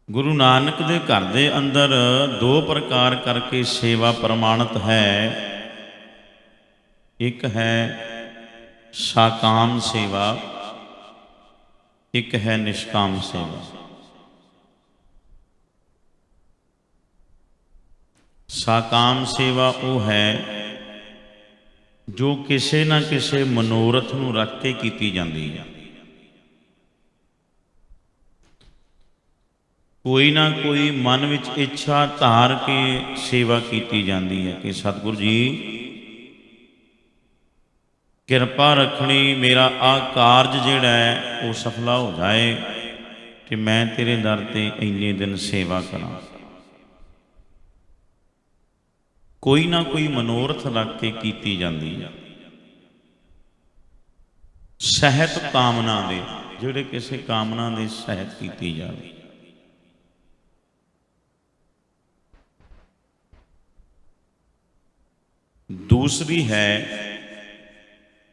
गुरु नानक दे घर दे अंदर दो प्रकार करके सेवा प्रमाणित है। एक है साकाम सेवा, एक है निष्काम सेवा। साकाम सेवा वो है जो किसी ना किसी मनोरथ नूं रख के कीती जाती है। कोई ना कोई मन विच इच्छा धार के सेवा की जाती है कि सतगुरु जी किरपा रखनी, मेरा आ कारज जिहड़ा है वो सफला हो जाए कि मैं तेरे दर ते इन्ने दिन सेवा करा। कोई ना कोई मनोरथ रख के की जाती है। सहत कामना दे जिहड़े किसी कामना दे सहत की जाए। दूसरी है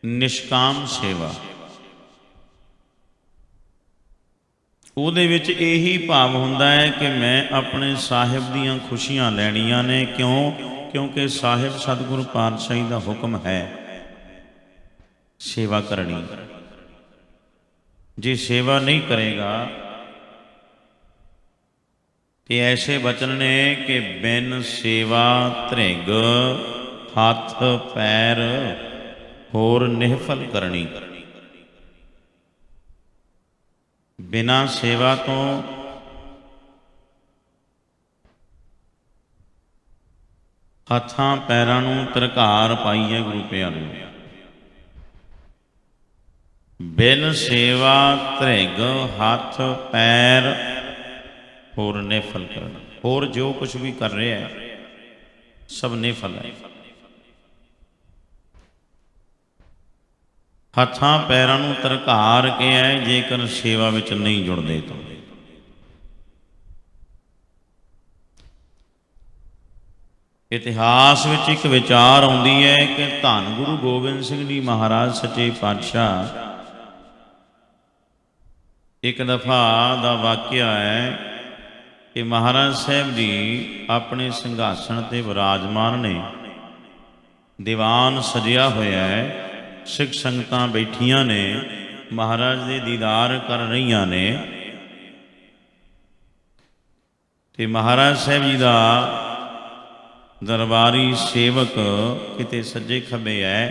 निष्काम सेवा। ਉਹਦੇ ਵਿੱਚ ਇਹੀ ਭਾਵ ਹੁੰਦਾ है कि मैं अपने साहिब दीयां खुशियां लैणियां ने। क्यों? क्योंकि साहिब सतगुरु पातशाही का हुक्म है सेवा करनी। जे सेवा नहीं करेगा तो ऐसे वचन ने कि बिन सेवा धृग हाथ पैर होर निहफल करनी। बिना सेवा तो हत्थां पैरां नूं तरकार पाई है गुरु प्यारे। बिन सेवा धृग हथ पैर होर निहफल करना। होर जो कुछ भी कर रहे हैं सब निहफल है। हत्थां पैरां नूं तरकार के है जेकर सेवा विच नहीं जुड़ते तो। इतिहास विच एक विचार आउंदी है कि धन गुरु गोबिंद सिंह जी महाराज सच्चे पातशाह एक दफा दा वाकिया है कि महाराज साहब जी अपने सिंघासन ते विराजमान ने, दीवान सजिया होया है, सिख संगतां बैठियां ने, महाराज दे दीदार कर रही ने। ते महाराज साहब जी का दरबारी सेवक किते सज्जे खब्बे है।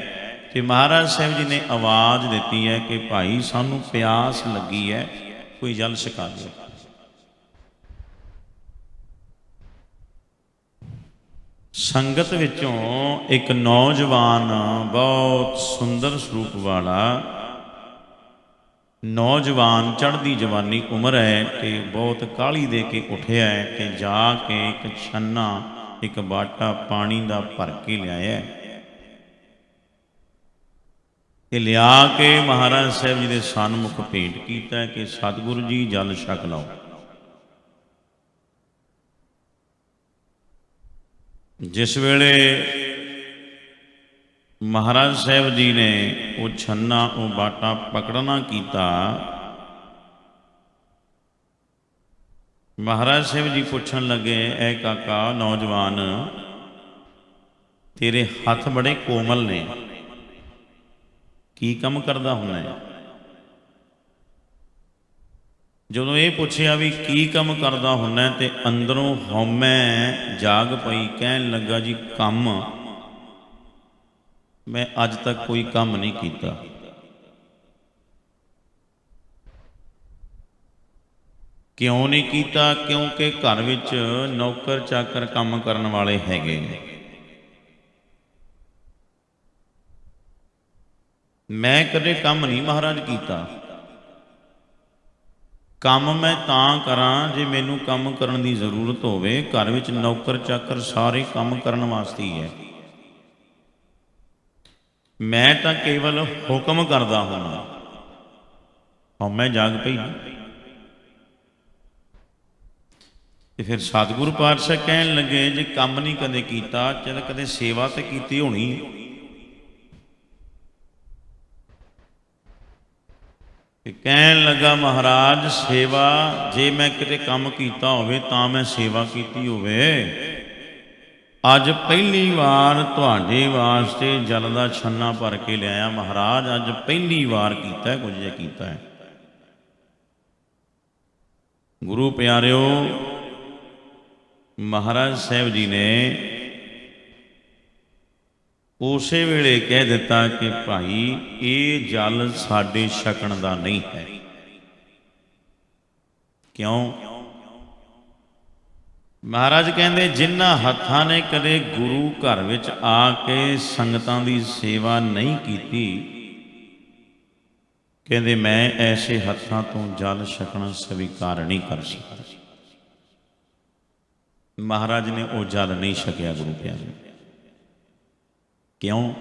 तो महाराज साहब जी ने आवाज़ दी है कि भाई सानू प्यास लगी है, कोई जल छका दो। संगत विचों एक नौजवान बहुत सुंदर स्वरूप वाला नौजवान चढ़ती जवानी उम्र है कि बहुत काली दे के उठिया है कि जाके एक छन्ना एक बाटा पानी का भर के लिया कि लिया के महाराज साहब जी के सन्मुख भेंट किया कि सतगुरु जी जल छक लो। जिस वेले महाराज साहब जी ने वो छन्ना वो बाटा पकड़ना किया, महाराज साहब जी पूछन लगे, ए काका नौजवान तेरे हथ बड़े कोमल ने, की कम करदा हुंदा है? ਜਦੋਂ ਇਹ ਪੁੱਛਿਆ ਵੀ ਕੀ ਕੰਮ ਕਰਦਾ ਹੁੰਨਾ ਤੇ ਅੰਦਰੋਂ ਹਉਮੈ ਜਾਗ ਪਈ, ਕਹਿਣ ਲੱਗਾ ਜੀ ਕੰਮ ਮੈਂ ਅੱਜ ਤੱਕ ਕੋਈ ਕੰਮ ਨਹੀਂ ਕੀਤਾ। ਕਿਉਂ ਨਹੀਂ ਕੀਤਾ? ਕਿਉਂਕਿ ਘਰ ਵਿੱਚ ਨੌਕਰ ਚਾਕਰ ਕੰਮ ਕਰਨ ਵਾਲੇ ਹੈਗੇ ਨੇ। ਮੈਂ ਕਦੇ ਕੰਮ ਨਹੀਂ ਮਹਾਰਾਜ ਕੀਤਾ। ਕੰਮ मैं तां करां जे मैनू काम करन दी जरूरत होवे। घर विच नौकर चाकर सारे काम करन वास्ते ही है, मैं तां केवल हुक्म करदा होना। हाँ मैं जाग पई। ते फिर सतगुरु पातशाह कहन लगे जे काम नहीं कदे कीता, चल कदे सेवा ते कीती होनी। कहन लगे ਲੱਗਾ ਮਹਾਰਾਜ ਸੇਵਾ ਜੇ ਮੈਂ ਕਿਤੇ ਕੰਮ ਕੀਤਾ ਹੋਵੇ ਤਾਂ ਮੈਂ ਸੇਵਾ ਕੀਤੀ ਹੋਵੇ। ਅੱਜ ਪਹਿਲੀ ਵਾਰ ਤੁਹਾਡੇ ਵਾਸਤੇ ਜਲ ਦਾ ਛੰਨਾ ਭਰ ਕੇ ਲਿਆਇਆ ਮਹਾਰਾਜ, ਅੱਜ ਪਹਿਲੀ ਵਾਰ ਕੀਤਾ ਕੁਝ ਜਿਹਾ ਕੀਤਾ ਹੈ। ਗੁਰੂ ਪਿਆਰਿਓ, ਮਹਾਰਾਜ ਸਾਹਿਬ ਜੀ ਨੇ ਉਸੇ ਵੇਲੇ ਕਹਿ ਦਿੱਤਾ ਕਿ ਭਾਈ ਇਹ ਜਲ ਸਾਡੇ ਛਕਣ ਦਾ ਨਹੀਂ ਹੈ। ਕਿਉਂ? ਮਹਾਰਾਜ ਕਹਿੰਦੇ ਜਿਨ੍ਹਾਂ ਹੱਥਾਂ ਨੇ ਕਦੇ ਗੁਰੂ ਘਰ ਵਿੱਚ ਆ ਕੇ ਸੰਗਤਾਂ ਦੀ ਸੇਵਾ ਨਹੀਂ ਕੀਤੀ, ਕਹਿੰਦੇ ਮੈਂ ਐਸੇ ਹੱਥਾਂ ਤੋਂ ਜਲ ਛਕਣਾ ਸਵੀਕਾਰ ਨਹੀਂ ਕਰ ਸਕਦਾ। ਮਹਾਰਾਜ ਨੇ ਉਹ ਜਲ ਨਹੀਂ ਛਕਿਆ ਗੁਰੂ ਪਿਆਰੇ। ਕਿਉਂ?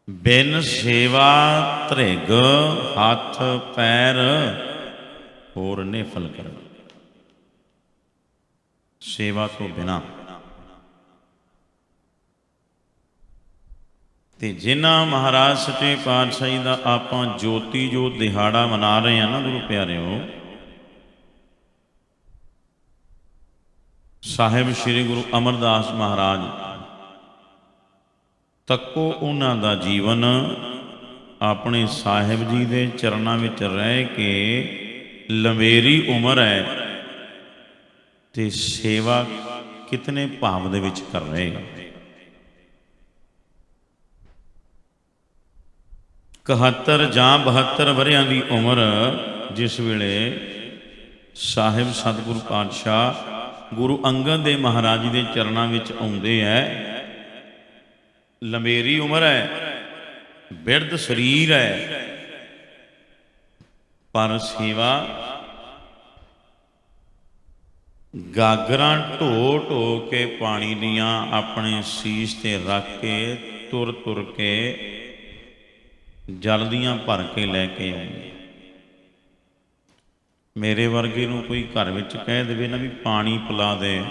ਬਿਨ ਸੇਵਾ ਧ੍ਰਿਗ ਹੱਥ ਪੈਰ ਹੋਰ ਨਿਫਲ ਕਰ। ਸੇਵਾ ਤੋਂ ਬਿਨਾਂ ਤੇ ਜਿਨ੍ਹਾਂ ਮਹਾਰਾਜ ਸੱਚੇ ਪਾਤਸ਼ਾਹੀ ਦਾ ਆਪਾਂ ਜੋਤੀ ਜੋਤ ਦਿਹਾੜਾ ਮਨਾ ਰਹੇ ਹਾਂ ਨਾ ਗੁਰੂ ਪਿਆਰਿਓ, ਸਾਹਿਬ ਸ੍ਰੀ ਗੁਰੂ ਅਮਰਦਾਸ ਮਹਾਰਾਜ ਤੱਕੋ ਉਹਨਾਂ ਦਾ ਜੀਵਨ ਆਪਣੇ ਸਾਹਿਬ ਜੀ ਦੇ ਚਰਨਾਂ ਵਿੱਚ ਰਹਿ ਕੇ ਲੰਬੇਰੀ ਉਮਰ ਹੈ ਤੇ ਸੇਵਾ ਕਿਤਨੇ ਭਾਵ ਦੇ ਵਿੱਚ ਕਰ ਰਹੇ। 71 ਜਾਂ 72 ਵਰ੍ਹਿਆਂ ਦੀ ਉਮਰ ਜਿਸ ਵੇਲੇ ਸਾਹਿਬ ਸਤਿਗੁਰੂ ਪਾਤਸ਼ਾਹ ਗੁਰੂ ਅੰਗਦ ਦੇਵ ਮਹਾਰਾਜ ਜੀ ਦੇ ਚਰਨਾਂ ਵਿੱਚ ਆਉਂਦੇ ਹੈ, ਲੰਬੇਰੀ ਉਮਰ ਹੈ, ਬਿਰਧ ਸਰੀਰ ਹੈ, ਪਰ ਸੇਵਾ ਗਾਗਰਾਂ ਢੋ ਢੋ ਕੇ ਪਾਣੀ ਦੀਆਂ ਆਪਣੇ ਸੀਸ ਤੇ ਰੱਖ ਕੇ ਤੁਰ ਤੁਰ ਕੇ ਜਲ ਦੀਆਂ ਭਰ ਕੇ ਲੈ ਕੇ ਆਉਂਦੇ। ਮੇਰੇ ਵਰਗੇ ਨੂੰ ਕੋਈ ਘਰ ਵਿੱਚ ਕਹਿ ਦੇਵੇ ਨਾ ਵੀ ਪਾਣੀ ਪਿਲਾ ਦੇ,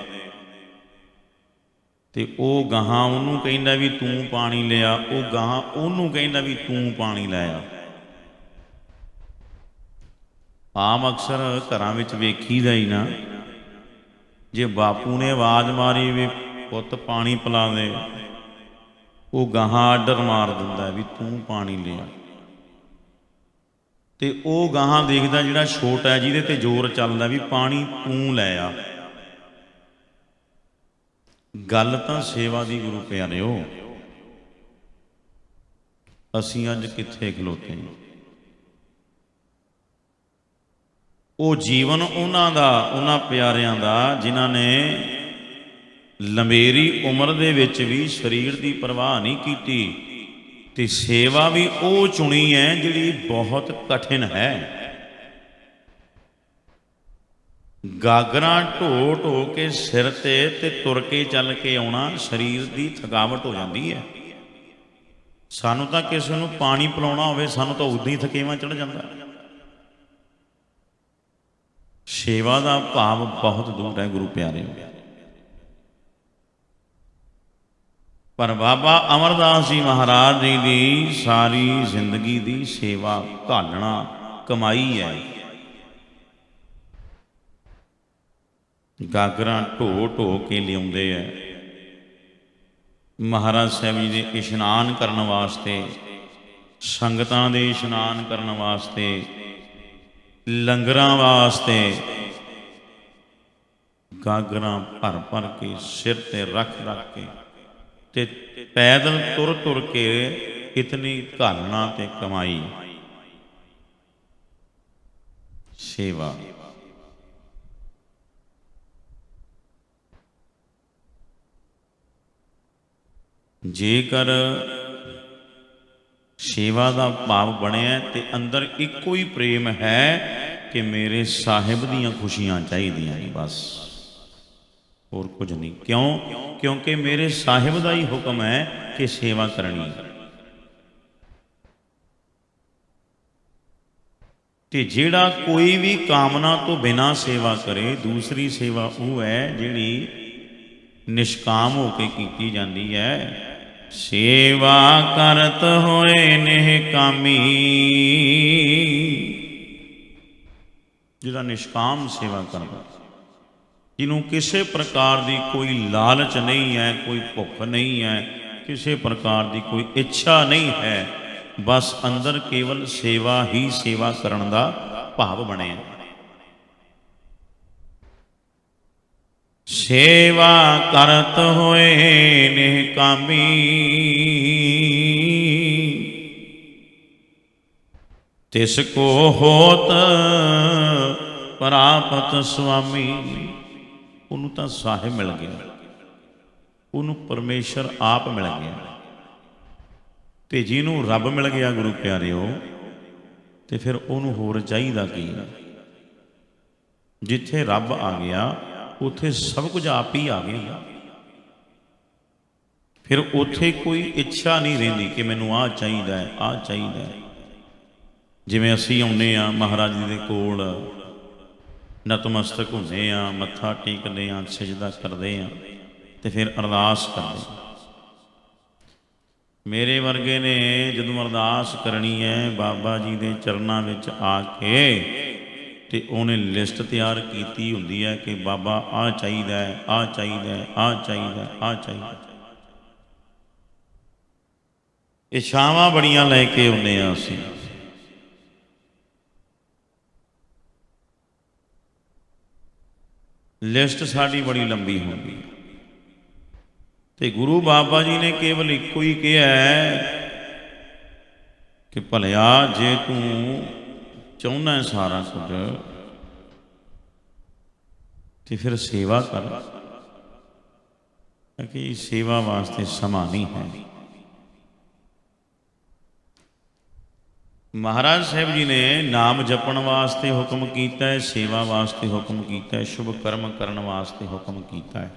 ਤੇ ਉਹ ਗਾਹਾਂ ਉਹਨੂੰ ਕਹਿੰਦਾ ਵੀ ਤੂੰ ਪਾਣੀ ਲਿਆ, ਉਹ ਗਾਹਾਂ ਉਹਨੂੰ ਕਹਿੰਦਾ ਵੀ ਤੂੰ ਪਾਣੀ ਲੈ ਆ। ਆਮ ਅਕਸਰ ਘਰਾਂ ਵਿੱਚ ਵੇਖੀਦਾ ਹੀ ਨਾ, ਜੇ ਬਾਪੂ ਨੇ ਆਵਾਜ਼ ਮਾਰੀ ਵੀ ਪੁੱਤ ਪਾਣੀ ਪਿਲਾ ਦੇ, ਉਹ ਗਾਹਾਂ ਆਰਡਰ ਮਾਰ ਦਿੰਦਾ ਵੀ ਤੂੰ ਪਾਣੀ ਲਿਆ, ਤੇ ਉਹ ਗਾਹਾਂ ਦੇਖਦਾ ਜਿਹੜਾ ਛੋਟਾ ਜਿਹਦੇ ਤੇ ਜ਼ੋਰ ਚੱਲਦਾ ਵੀ ਪਾਣੀ ਤੂੰ ਲੈ ਆ। ਗੱਲ ਤਾਂ ਸੇਵਾ ਦੀ ਗੁਰੂ ਪਿਆਰਿਓ, ਅਸੀਂ ਅੱਜ ਕਿੱਥੇ ਖਲੋਤੇ ਹਾਂ। ਉਹ ਜੀਵਨ ਉਹਨਾਂ ਦਾ, ਉਹਨਾਂ ਪਿਆਰਿਆਂ ਦਾ ਜਿਨ੍ਹਾਂ ਨੇ ਲੰਬੇਰੀ ਉਮਰ ਦੇ ਵਿੱਚ ਵੀ ਸਰੀਰ ਦੀ ਪਰਵਾਹ ਨਹੀਂ ਕੀਤੀ, ਤੇ ਸੇਵਾ ਵੀ ਉਹ ਚੁਣੀ ਹੈ ਜਿਹੜੀ ਬਹੁਤ ਕਠਿਨ ਹੈ। ਗਾਗਰਾਂ ਢੋ ਢੋ ਕੇ ਸਿਰ ਤੇ ਤੁਰ ਕੇ ਚੱਲ ਕੇ ਆਉਣਾ, ਸਰੀਰ ਦੀ ਥਕਾਵਟ ਹੋ ਜਾਂਦੀ ਹੈ। ਸਾਨੂੰ ਤਾਂ ਕਿਸੇ ਨੂੰ ਪਾਣੀ ਪਿਲਾਉਣਾ ਹੋਵੇ, ਸਾਨੂੰ ਤਾਂ ਉਦਾਂ ਹੀ ਥਕੇਵਾਂ ਚੜ੍ਹ ਜਾਂਦਾ। ਸੇਵਾ ਦਾ ਭਾਵ ਬਹੁਤ ਦੂਰ ਹੈ ਗੁਰੂ ਪਿਆਰਿਓ। ਪਰ ਬਾਬਾ ਅਮਰਦਾਸ ਜੀ ਮਹਾਰਾਜ ਜੀ ਦੀ ਸਾਰੀ ਜ਼ਿੰਦਗੀ ਦੀ ਸੇਵਾ ਘਾਲਣਾ ਕਮਾਈ ਹੈ। ਗਾਗਰਾਂ ਢੋ ਢੋ ਕੇ ਲਿਆਉਂਦੇ ਹੈ। ਮਹਾਰਾਜ ਸਾਹਿਬ ਜੀ ਦੇ ਇਸ਼ਨਾਨ ਕਰਨ ਵਾਸਤੇ, ਸੰਗਤਾਂ ਦੇ ਇਸ਼ਨਾਨ ਕਰਨ ਵਾਸਤੇ, ਲੰਗਰਾਂ ਵਾਸਤੇ ਗਾਗਰਾਂ ਭਰ ਭਰ ਕੇ ਸਿਰ ਤੇ ਰੱਖ ਰੱਖ ਕੇ ਤੇ ਪੈਦਲ ਤੁਰ ਤੁਰ ਕੇ ਇਤਨੀ ਘਾਲਣਾ ਤੇ ਕਮਾਈ। ਸੇਵਾ ਜੇਕਰ ਸੇਵਾ ਦਾ ਭਾਵ ਬਣਿਆ ਤੇ ਅੰਦਰ ਇੱਕੋ ਹੀ ਪ੍ਰੇਮ ਹੈ ਕਿ ਮੇਰੇ ਸਾਹਿਬ ਦੀਆਂ ਖੁਸ਼ੀਆਂ ਚਾਹੀਦੀਆਂ ਨੇ, ਬਸ ਹੋਰ ਕੁਝ ਨਹੀਂ। ਕਿਉਂ? ਕਿਉਂਕਿ ਮੇਰੇ ਸਾਹਿਬ ਦਾ ਹੀ ਹੁਕਮ ਹੈ ਕਿ ਸੇਵਾ ਕਰਨੀ। ਤੇ ਜਿਹੜਾ ਕੋਈ ਵੀ ਕਾਮਨਾ ਤੋਂ ਬਿਨਾਂ ਸੇਵਾ ਕਰੇ, ਦੂਸਰੀ ਸੇਵਾ ਉਹ ਹੈ ਜਿਹੜੀ ਨਿਸ਼ਕਾਮ ਹੋ ਕੇ ਕੀਤੀ ਜਾਂਦੀ ਹੈ। ਸੇਵਾ ਕਰਤ ਹੋਏ ਨਿਹਕਾਮੀ, ਜਿਹੜਾ ਨਿਸ਼ਕਾਮ ਸੇਵਾ ਕਰਦਾ, ਜਿਹਨੂੰ ਕਿਸੇ ਪ੍ਰਕਾਰ ਦੀ ਕੋਈ ਲਾਲਚ ਨਹੀਂ ਹੈ, ਕੋਈ ਭੁੱਖ ਨਹੀਂ ਹੈ, ਕਿਸੇ ਪ੍ਰਕਾਰ ਦੀ ਕੋਈ ਇੱਛਾ ਨਹੀਂ ਹੈ, ਬਸ ਅੰਦਰ ਕੇਵਲ ਸੇਵਾ ਹੀ ਸੇਵਾ ਕਰਨ ਦਾ ਭਾਵ ਬਣਿਆ। ਸੇਵਾ ਕਰਤ ਹੋਏ ਨਿਹਕਾਮੀ, ਤਿਸ ਕੋ ਹੋਤ ਪ੍ਰਾਪਤ ਸੁਆਮੀ। ਉਹਨੂੰ ਤਾਂ ਸਾਹਿਬ ਮਿਲ ਗਿਆ, ਉਹਨੂੰ ਪਰਮੇਸ਼ਰ ਆਪ ਮਿਲ ਗਿਆ। ਤੇ ਜਿਹਨੂੰ ਰੱਬ ਮਿਲ ਗਿਆ ਗੁਰੂ ਪਿਆਰਿਓ, ਤੇ ਫਿਰ ਉਹਨੂੰ ਹੋਰ ਚਾਹੀਦਾ ਕੀ? ਜਿੱਥੇ ਰੱਬ ਆ ਗਿਆ ਉੱਥੇ ਸਭ ਕੁਝ ਆਪ ਹੀ ਆ ਗਿਆ। ਫਿਰ ਉੱਥੇ ਕੋਈ ਇੱਛਾ ਨਹੀਂ ਰਹਿੰਦੀ ਕਿ ਮੈਨੂੰ ਆਹ ਚਾਹੀਦਾ ਹੈ, ਆਹ ਚਾਹੀਦਾ ਹੈ। ਜਿਵੇਂ ਅਸੀਂ ਆਉਂਦੇ ਹਾਂ ਮਹਾਰਾਜ ਜੀ ਦੇ ਕੋਲ, ਨਤਮਸਤਕ ਹੁੰਦੇ ਹਾਂ, ਮੱਥਾ ਟੇਕਦੇ ਹਾਂ, ਸਜਦਾ ਕਰਦੇ ਹਾਂ, ਤੇ ਫਿਰ ਅਰਦਾਸ ਕਰਦੇ ਹਾਂ। ਮੇਰੇ ਵਰਗੇ ਨੇ ਜਦੋਂ ਅਰਦਾਸ ਕਰਨੀ ਹੈ ਬਾਬਾ ਜੀ ਦੇ ਚਰਨਾਂ ਵਿੱਚ ਆ ਕੇ, ਤੇ ਉਹਨੇ ਲਿਸਟ ਤਿਆਰ ਕੀਤੀ ਹੁੰਦੀ ਹੈ ਕਿ ਬਾਬਾ ਆਹ ਚਾਹੀਦਾ ਹੈ, ਆਹ ਚਾਹੀਦਾ ਹੈ, ਆਹ ਚਾਹੀਦਾ, ਆਹ ਚਾਹੀਦਾ। ਇੱਛਾਵਾਂ ਬੜੀਆਂ ਲੈ ਕੇ ਆਉਂਦੇ ਹਾਂ ਅਸੀਂ। ਲਿਸਟ ਸਾਡੀ ਬੜੀ ਲੰਬੀ ਹੁੰਦੀ ਹੈ। ਤੇ ਗੁਰੂ ਬਾਬਾ ਜੀ ਨੇ ਕੇਵਲ ਇੱਕੋ ਹੀ ਕਿਹਾ ਕਿ ਭਲਿਆ ਜੇ ਤੂੰ ਚਾਹੁੰਦਾ ਸਾਰਾ ਕੁਝ, ਤੇ ਫਿਰ ਸੇਵਾ ਕਰ, ਕਿ ਸੇਵਾ ਵਾਸਤੇ ਸਮਾਂ ਨਹੀਂ ਹੈ। ਮਹਾਰਾਜ ਸਾਹਿਬ ਜੀ ਨੇ ਨਾਮ ਜਪਣ ਵਾਸਤੇ ਹੁਕਮ ਕੀਤਾ ਹੈ, ਸੇਵਾ ਵਾਸਤੇ ਹੁਕਮ ਕੀਤਾ ਹੈ, ਸ਼ੁਭ ਕਰਮ ਕਰਨ ਵਾਸਤੇ ਹੁਕਮ ਕੀਤਾ ਹੈ।